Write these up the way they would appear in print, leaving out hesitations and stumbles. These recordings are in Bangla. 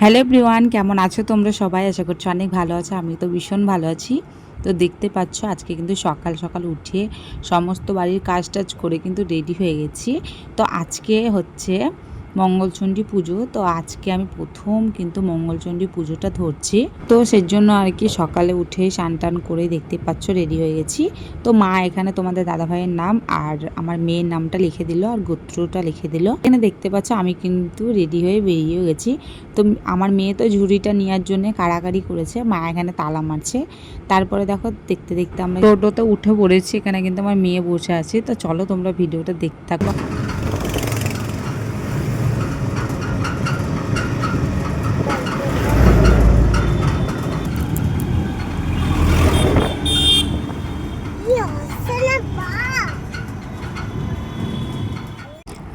হ্যালো এভরিওয়ান, কেমন আছো তোমরা সবাই? আশা করছি অনেক ভালো আছো। আমি তো ভীষণ ভালো আছি। তো দেখতে পাচ্ছ আজকে কিন্তু সকাল সকাল উঠে সমস্ত বাড়ির কাজ টাজ করে কিন্তু রেডি হয়ে গেছি। তো আজকে হচ্ছে মঙ্গলচণ্ডী পুজো। তো আজকে আমি প্রথম কিন্তু মঙ্গলচণ্ডী পুজোটা ধরছি। তো সেই জন্য আর কি সকালে উঠে স্নান টান করে দেখতে পাচ্ছ রেডি হয়ে গেছি। তো মা এখানে তোমাদের দাদাভাইয়ের নাম আর আমার মেয়ের নামটা লিখে দিল আর গোত্রটা লিখে দিল। এখানে দেখতে পাচ্ছ আমি কিন্তু রেডি হয়ে বেরিয়েও গেছি। তো আমার মেয়ে তো ঝুড়িটা নেওয়ার জন্য কাড়াকাড়ি করেছে, মা এখানে তালা মারছে। তারপরে দেখো দেখতে দেখতে আমরা টোটোতে উঠে পড়েছি। এখানে কিন্তু আমার মেয়ে বসে আছে। তো চলো তোমরা ভিডিওটা দেখতে থাকো।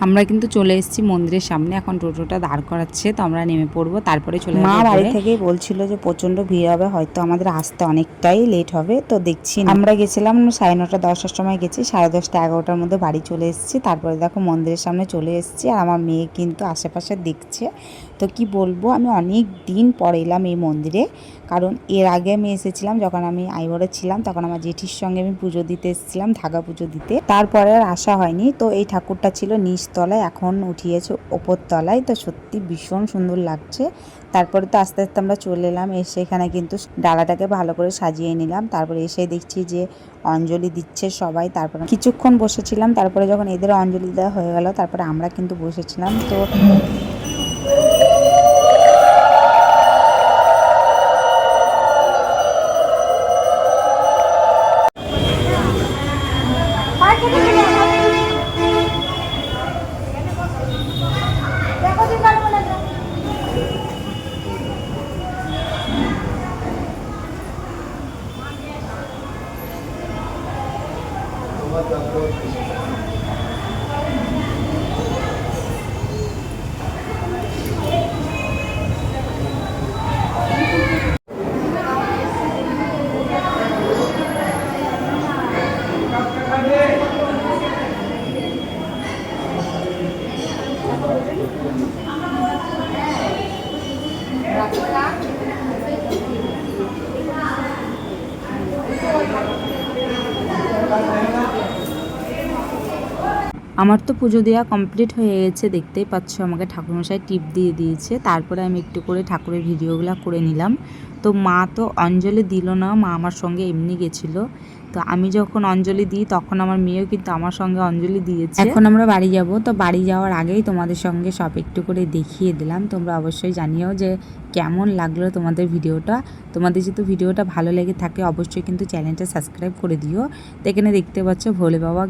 আমরা কিন্তু চলে এসেছি মন্দিরের সামনে। এখন টোটোটা দাঁড় করাচ্ছে, তো আমরা নেমে পড়বো, তারপরে চলে যাবো। মা বাড়ি থেকেই বলছিল যে প্রচণ্ড ভিড় হবে, হয়তো আমাদের আসতে অনেকটাই লেট হবে। তো দেখছি আমরা গেছিলাম 9:30-10টার সময় গেছি, 10:30-11টার মধ্যে বাড়ি চলে এসেছি। তারপরে দেখো মন্দিরের সামনে চলে এসেছি আর আমার মেয়ে কিন্তু আশেপাশে দেখছে। তো কি বলবো, আমি অনেক দিন পরে এলাম এই মন্দিরে, কারণ এর আগে আমি এসেছিলাম যখন আমি আইবরে ছিলাম, তখন আমার জেঠির সঙ্গে আমি পুজো দিতে এসেছিলাম, ধাগা পুজো দিতে। তারপরে আর আসা হয়নি। তো এই ঠাকুরটা ছিল নিচতলায়, এখন উঠিয়েছে ওপর তলায়। তো সত্যি ভীষণ সুন্দর লাগছে। তারপরে তো আস্তে আস্তে আমরা চলে এলাম, এসে এখানে কিন্তু ডালাটাকে ভালো করে সাজিয়ে নিলাম। তারপরে এসে দেখছি যে অঞ্জলি দিচ্ছে সবাই। তারপরে কিছুক্ষণ বসেছিলাম, তারপরে যখন এদের অঞ্জলি দেওয়া হয়ে গেল তারপরে আমরা কিন্তু বসেছিলাম। তো আমার তো পুজো দেওয়া কমপ্লিট হয়ে গেছে, দেখতেই পাচ্ছ আমাকে ঠাকুরমশাই টিপ দিয়ে দিয়েছে। তারপরে আমি একটু করে ঠাকুরের ভিডিওগুলো করে নিলাম। তো মা তো অঞ্জলি দিল না, মা আমার সঙ্গে এমনি গেছিলো। তো আমি যখন অঞ্জলি দিই তখন আমার মেয়েও কিন্তু আমার সঙ্গে অঞ্জলি দিয়েছে। এখন আমরা বাড়ি যাব। তো বাড়ি যাওয়ার আগেই তোমাদের সঙ্গে সব একটু করে দেখিয়ে দিলাম। তোমরা অবশ্যই জানিও যে কেমন লাগলো তোমাদের ভিডিওটা। তোমাদের যদি ভিডিওটা ভালো লেগে থাকে অবশ্যই কিন্তু চ্যানেলটা সাবস্ক্রাইব করে দিও। তো এখানে দেখতে পাচ্ছ ভোলে বাবা।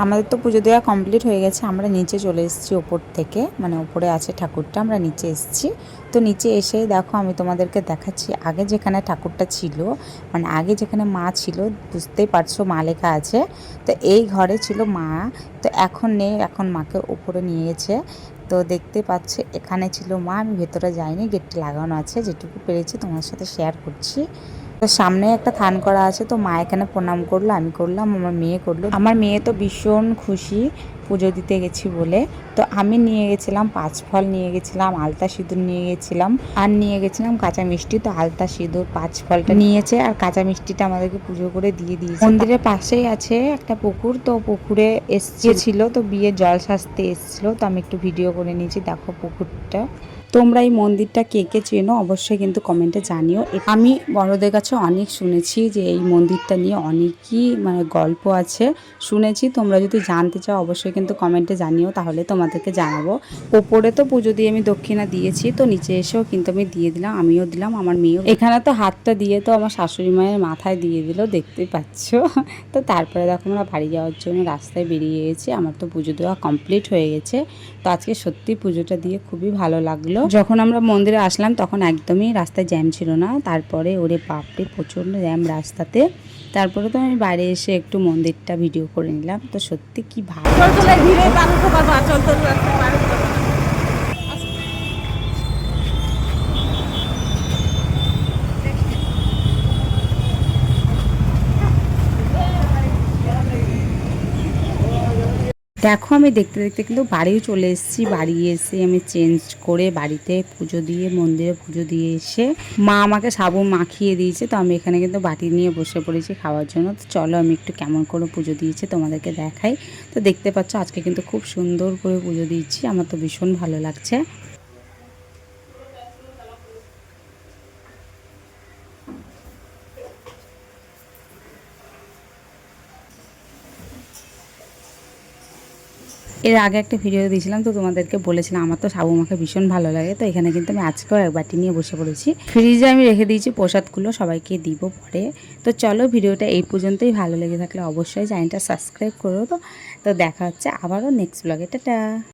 আমাদের তো পুজো দেওয়া কমপ্লিট হয়ে গেছে। আমরা নিচে চলে এসেছি ওপর থেকে, মানে ওপরে আছে ঠাকুরটা, আমরা নিচে এসেছি। তো নিচে এসে দেখো আমি তোমাদেরকে দেখাচ্ছি আগে যেখানে ঠাকুরটা ছিল, মানে আগে যেখানে মা ছিল, বুঝতেই পারছো মা লেখা আছে। তো এই ঘরে ছিল মা, তো এখন নেই, এখন মাকে ওপরে নিয়ে গেছে। তো দেখতে পাচ্ছে এখানে ছিল মা, আমি ভেতরে যাইনি, গেটটা লাগানো আছে, যেটুকু পেরেছি তোমার সাথে শেয়ার করছি। তো সামনে একটা থান করা আছে, তো মা এখানে প্রণাম করলো, আমি করলাম, আমার মেয়ে করলো। আমার মেয়ে তো ভীষণ খুশি পুজো দিতে গেছি বলে। তো আমি নিয়ে গেছিলাম 5 ফল, নিয়ে গেছিলাম আলতা সিঁদুর, নিয়ে গেছিলাম আর নিয়ে গেছিলাম কাঁচা মিষ্টি। তো আলতা সিঁদুর 5 ফলটা নিয়েছে আর কাঁচা মিষ্টিটা আমাদেরকে পুজো করে দিয়ে দিয়েছে। মন্দিরের পাশেই আছে একটা পুকুর, তো পুকুরে এসেছিল, তো বিয়ের জল সাজতে এসেছিলো, তো আমি একটু ভিডিও করে নিয়েছি। দেখো পুকুরটা। তোমরা এই মন্দিরটা কে কে চেনো অবশ্যই কিন্তু কমেন্টে জানিও। আমি বড়দের কাছে অনেক শুনেছি যে এই মন্দিরটা নিয়ে অনেকই মানে গল্প আছে, শুনেছি। তোমরা যদি জানতে চাও অবশ্যই কিন্তু কমেন্টে জানিও, তাহলে তোমাদেরকে জানাবো। ওপরে তো পুজো দিয়ে আমি দক্ষিণা দিয়েছি, তো নিচে এসেও কিন্তু আমি দিয়ে দিলাম, আমিও দিলাম, আমার মেয়েও। এখানে তো হাতটা দিয়ে তো আমার শাশুড়ি মায়ের মাথায় দিয়ে দিল, দেখতেই পাচ্ছ। তো তারপরে দেখো আমরা বাড়ি যাওয়ার জন্য রাস্তায় বেরিয়ে গেছি। আমার তো পুজো দেওয়া কমপ্লিট হয়ে গেছে। তো আজকে সত্যি পুজোটা দিয়ে খুবই ভালো লাগলো। যখন আমরা মন্দিরে আসলাম তখন একদমই রাস্তায় জ্যাম ছিল না, তারপরে ওরে বাপরে প্রচণ্ড জ্যাম রাস্তাতে। তারপরে তো আমি বাইরে এসে একটু মন্দিরটা ভিডিও করে নিলাম। তো সত্যি কি ভালো। দেখো আমি দেখতে দেখতে কিন্তু বাড়িও চলে এসেছি। বাড়ি এসে আমি চেঞ্জ করে বাড়িতে পুজো দিয়ে মন্দিরে পুজো দিয়ে এসে মা আমাকে সাবু মাখিয়ে দিয়েছে। তো আমি এখানে কিন্তু বাটি নিয়ে বসে পড়েছি খাওয়ার জন্য। তো চলো আমি একটু কেমন করে পুজো দিয়েছি তোমাদেরকে দেখাই। তো দেখতে পাচ্ছ আজকে কিন্তু খুব সুন্দর করে পুজো দিয়েছি, আমার তো ভীষণ ভালো লাগছে। এর আগে একটা ভিডিও দিয়েছিলাম, তো তোমাদেরকে বলেছিলাম আমার তো সাবু মাখা ভীষণ ভালো লাগে। তো এখানে কিন্তু আমি আজকেও এক বাটি নিয়ে বসে পড়েছি। ফ্রিজে আমি রেখে দিয়েছি প্রসাদগুলো, সবাইকে দিব পরে। তো চলো ভিডিওটা এই পর্যন্তই। ভালো লেগে থাকলে অবশ্যই চ্যানেলটা সাবস্ক্রাইব করো। তো দেখা হচ্ছে আবারও নেক্সট ব্লগে। টাটা।